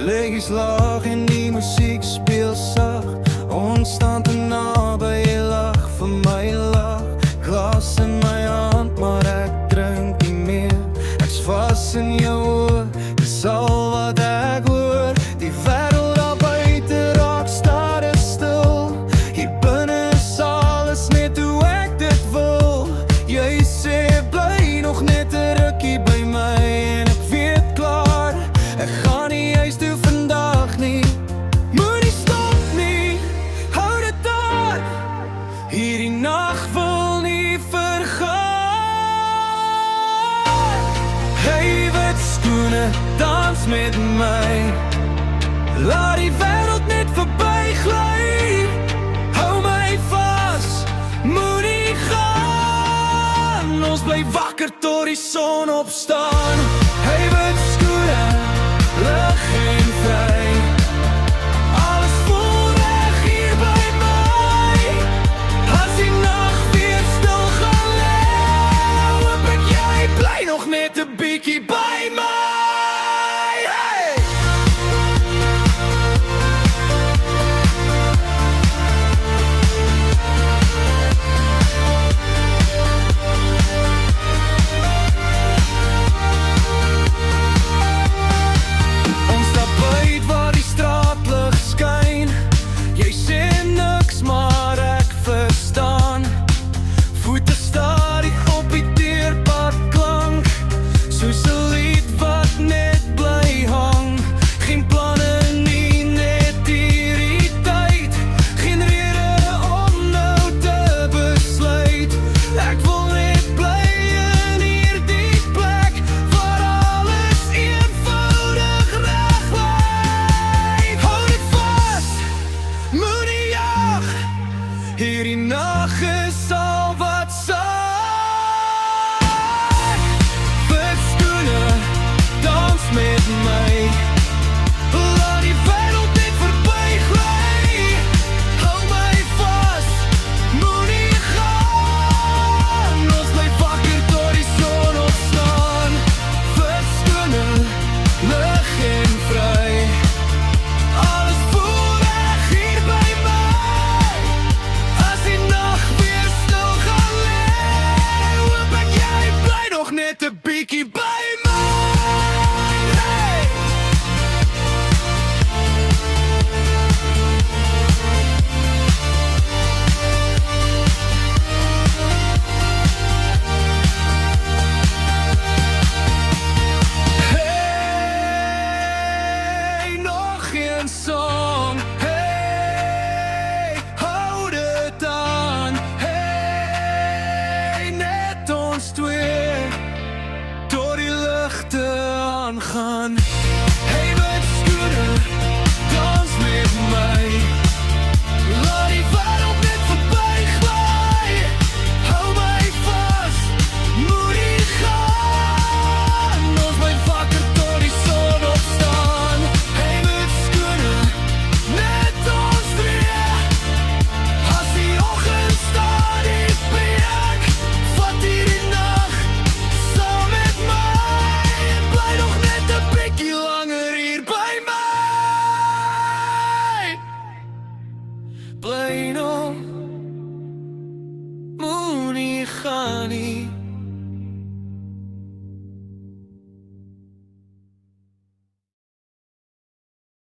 Lichtjes laag en die muziek speel sag. Ons staan te naby, jy lag vir my lag. Glas in my hand, maar ek drink nie meer. Ek's vas in jou oor, dis al wat ek hoor. Die wêreld daar buite raak stare stil. Hier binne is alles net hoe ek dit wil. Jy sê bly nog net 'n rukkie by my en ek weet klaar, ek gaan nie huis toe vandag nie. Moenie stop nie, hou dit daar. Hierdie nag wil nie vergaan. Hey, wit skoene, dans met my. Laat die wêreld net verby gly. Hou my vas, moenie gaan. Ons bly wakker tot die son opstaan. Hey, wit skoene, lig en vry. Alles voel reg hier by my. As die nag weer stil gaan lê, hoop ek jy bly nog net 'n bietjie by my. Hey! Ons stap uit waar die straatlig skyn. Jy sê niks, maar ek verstaan. Voete stadig op die deurpad klank, soos 'n lied wat net bly hang. Geen planne nie, net irriteit. Geen rede om nou te besluit. Ek wil net bly in hierdie plek waar alles eenvoudig reg lyk. Hou dit vas, moenie jag. Hierdie nag is al wat saak. Wit skoene, dans met my. Laat die wêreld net verby gly. Hou my vas, moenie gaan. Ons bly wakker tot die son opstaan. Wit skoene, lig en vry. Alles voel reg hier by my. As die nag weer stil gaan lê, hoop ek jy bly nog net 'n bietjie by my. Hey! Hey, nog een song. Hey, hou dit aan. Hey, net ons twee, tot die ligte aangaan. Hey, wit skoene, dans met my. Laat die wêreld net verby gly. Hou my vas, moenie gaan. Ons bly wakker tot die son opstaan. Hey, wit skoene, net ons twee. As die oggend stadig breek, vat hierdie nag saam met my. Bly nog net 'n bietjie langer hier by my. Bly nog, moenie gaan nie.